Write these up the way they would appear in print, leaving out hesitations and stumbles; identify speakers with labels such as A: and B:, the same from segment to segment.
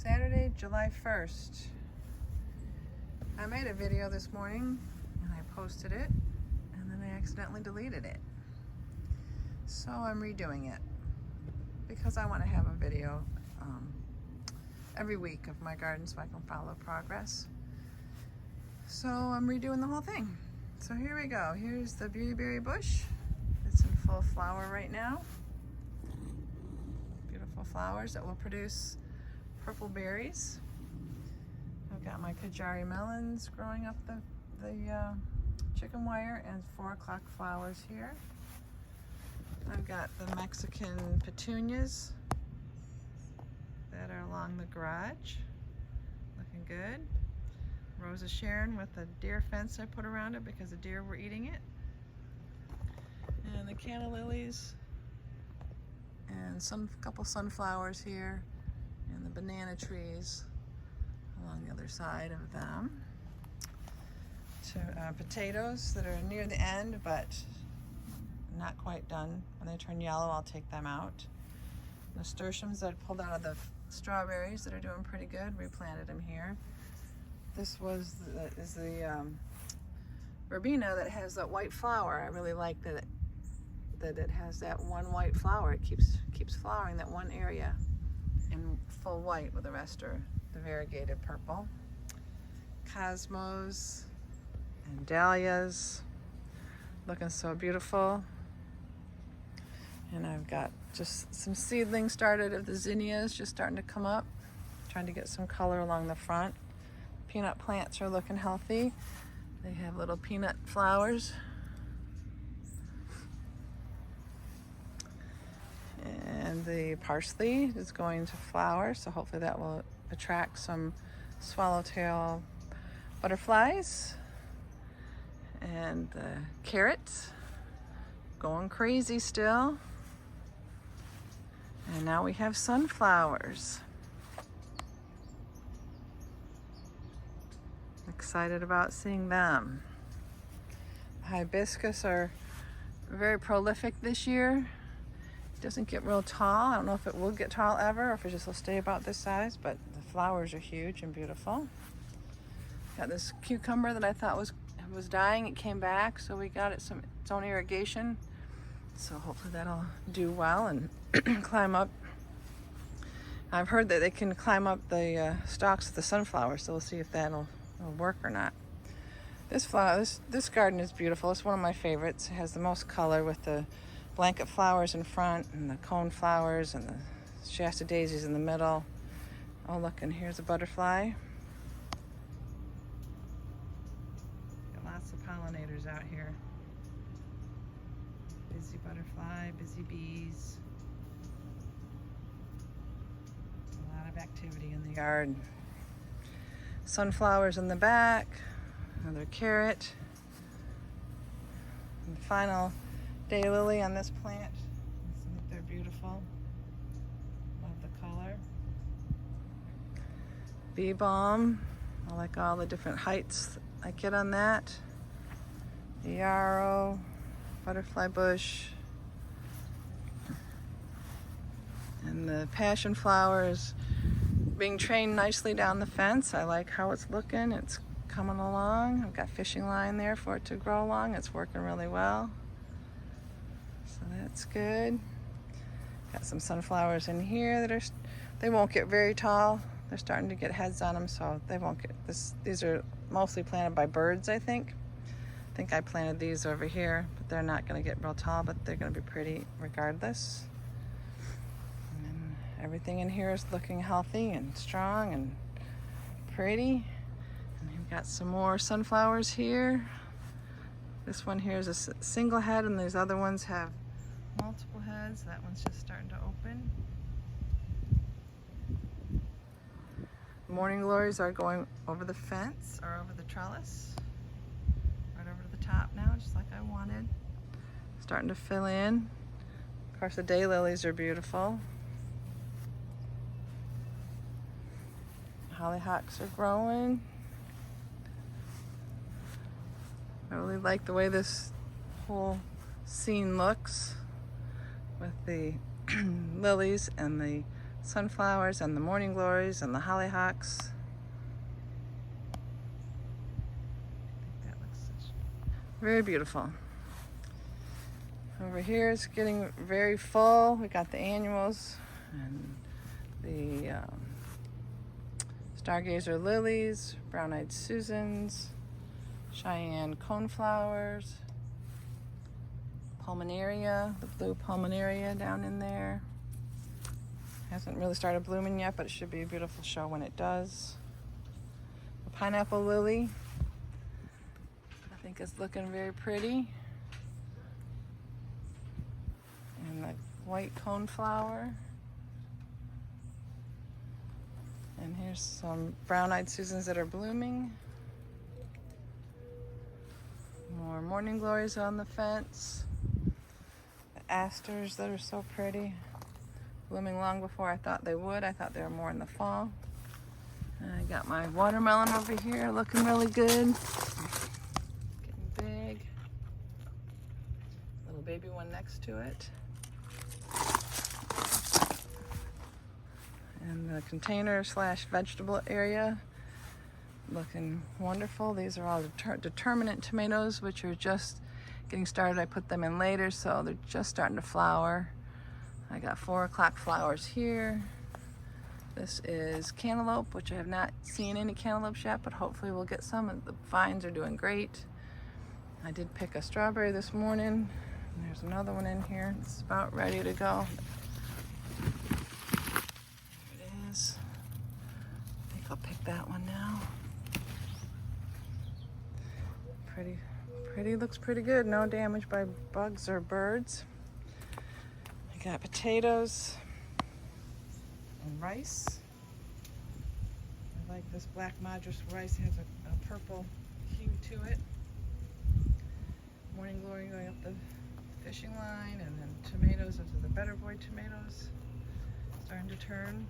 A: Saturday, July 1st. I made a video this morning and I posted it and then I accidentally deleted it. So I'm redoing it because I want to have a video every week of my garden so I can follow progress. So I'm redoing the whole thing. So here we go. Here's the beautyberry bush. It's in full flower right now. Beautiful flowers that will produce purple berries. I've got my Kajari melons growing up the chicken wire and 4 o'clock flowers here. I've got the Mexican petunias that are along the garage, looking good. Rosa Sharon with a deer fence I put around it because the deer were eating it. And the canna lilies and couple sunflowers here and the banana trees along the other side of them. Potatoes that are near the end but not quite done. When they turn yellow, I'll take them out. Nasturtiums that I pulled out of the strawberries that are doing pretty good, replanted them here. This is the verbena that has that white flower. I really like that it has that one white flower. It keeps flowering that one area in full white, with the rest are the variegated purple. Cosmos and dahlias, looking so beautiful. And I've got just some seedlings started of the zinnias just starting to come up, trying to get some color along the front. Peanut plants are looking healthy. They have little peanut flowers. And the parsley is going to flower, so hopefully that will attract some swallowtail butterflies. And the carrots going crazy still. And now we have sunflowers. Excited about seeing them. Hibiscus are very prolific this year. It doesn't get real tall. I don't know if it will get tall ever or if it just will stay about this size, but the flowers are huge and beautiful. Got this cucumber that I thought was dying. It came back, so we got it its own irrigation. So hopefully that'll do well and climb up. I've heard that they can climb up the stalks of the sunflower, so we'll see if that'll work or not. This garden is beautiful. It's one of my favorites. It has the most color with the blanket flowers in front and the cone flowers and the Shasta daisies in the middle. Oh look, and here's a butterfly. Got lots of pollinators out here. Busy butterfly, busy bees. A lot of activity in the yard. Sunflowers in the back, another carrot. And the final daylily on this plant. I think they're beautiful. Love the color. Bee balm. I like all the different heights I get on that. The yarrow, butterfly bush, and the passion flowers being trained nicely down the fence. I like how it's looking. It's coming along. I've got fishing line there for it to grow along. It's working really well. So that's good. Got some sunflowers in here that they won't get very tall. They're starting to get heads on them, so they won't get this. These are mostly planted by birds, I think. I think I planted these over here, but they're not going to get real tall, but they're going to be pretty regardless. Everything in here is looking healthy and strong and pretty. And we've got some more sunflowers here. This one here is a single head and these other ones have multiple heads. That one's just starting to open. Morning glories are going over the fence or over the trellis. Right over to the top now, just like I wanted. Starting to fill in. Of course, the daylilies are beautiful. Hollyhocks are growing. I really like the way this whole scene looks with the lilies and the sunflowers and the morning glories and the hollyhocks. That looks very beautiful. Over here it's getting very full. We got the annuals and the stargazer lilies, brown-eyed Susans, Cheyenne coneflowers, pulmonaria, the blue pulmonaria down in there. Hasn't really started blooming yet, but it should be a beautiful show when it does. The pineapple lily, I think is looking very pretty. And the white coneflower. And here's some brown-eyed Susans that are blooming. More morning glories on the fence. The asters that are so pretty. Blooming long before I thought they would. I thought they were more in the fall. And I got my watermelon over here looking really good. Getting big. Little baby one next to it. And the container / vegetable area looking wonderful. These are all determinate tomatoes, which are just getting started. I put them in later, so they're just starting to flower. I got 4 o'clock flowers here. This is cantaloupe, which I have not seen any cantaloupes yet, but hopefully we'll get some. The vines are doing great. I did pick a strawberry this morning. There's another one in here. It's about ready to go. There it is. I think I'll pick that one now. Pretty, looks pretty good. No damage by bugs or birds. I got potatoes and rice. I like this black madras rice. It has a purple hue to it. Morning glory going up the fishing line, and then tomatoes. Those are the Better Boy tomatoes. Starting to turn.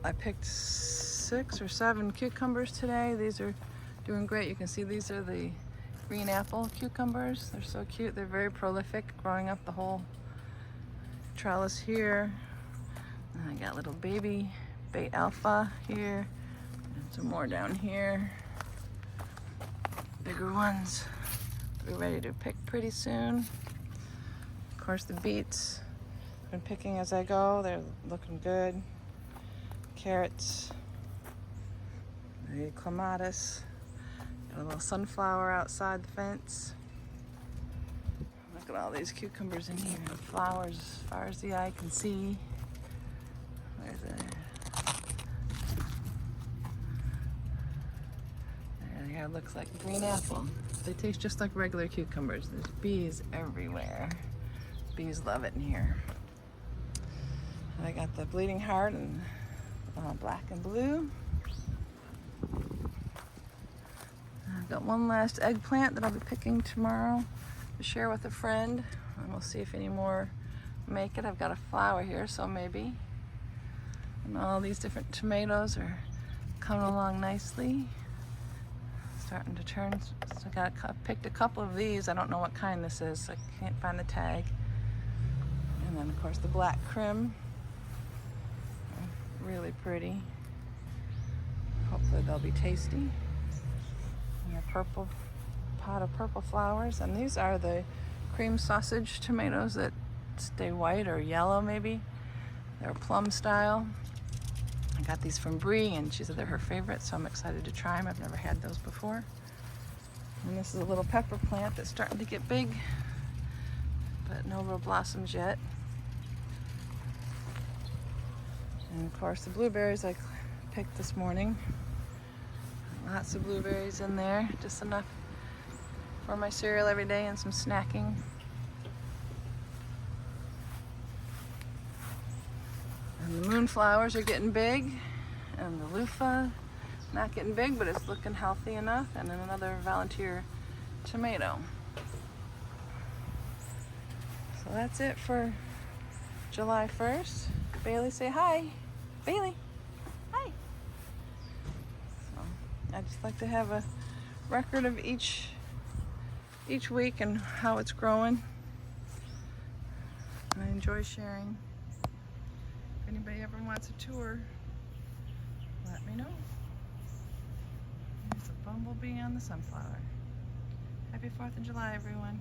A: I picked 6 or 7 cucumbers today. These are doing great. You can see these are the green apple cucumbers. They're so cute. They're very prolific, growing up the whole trellis here. And I got little baby bait alpha here, and some more down here. Bigger ones. We're ready to pick pretty soon. Of course, the beets. Been picking as I go. They're looking good. Carrots. The clematis. Got a little sunflower outside the fence. Look at all these cucumbers in here. Flowers as far as the eye can see. Where's it? There they are. Looks like green apple. They taste just like regular cucumbers. There's bees everywhere. Bees love it in here. And I got the bleeding heart and black and blue. I've got one last eggplant that I'll be picking tomorrow to share with a friend, and we'll see if any more make it. I've got a flower here, so maybe. And all these different tomatoes are coming along nicely, starting to turn. So I picked a couple of these. I don't know what kind this is, so I can't find the tag. And then of course the black crim, really pretty. Hopefully they'll be tasty. And a purple pot of purple flowers, and these are the cream sausage tomatoes that stay white or yellow maybe. They're plum style. I got these from Bree, and she said they're her favorite, so I'm excited to try them. I've never had those before. And this is a little pepper plant that's starting to get big, but no real blossoms yet. And of course the blueberries I picked this morning. Lots of blueberries in there, just enough for my cereal every day and some snacking. And the moonflowers are getting big, and the loofah not getting big, but it's looking healthy enough. And then another volunteer tomato. So that's it for July 1st. Bailey, say hi. Bailey, hi. So I just like to have a record of each week and how it's growing. I enjoy sharing. If anybody ever wants a tour, let me know. There's a bumblebee on the sunflower. Happy 4th of July, everyone.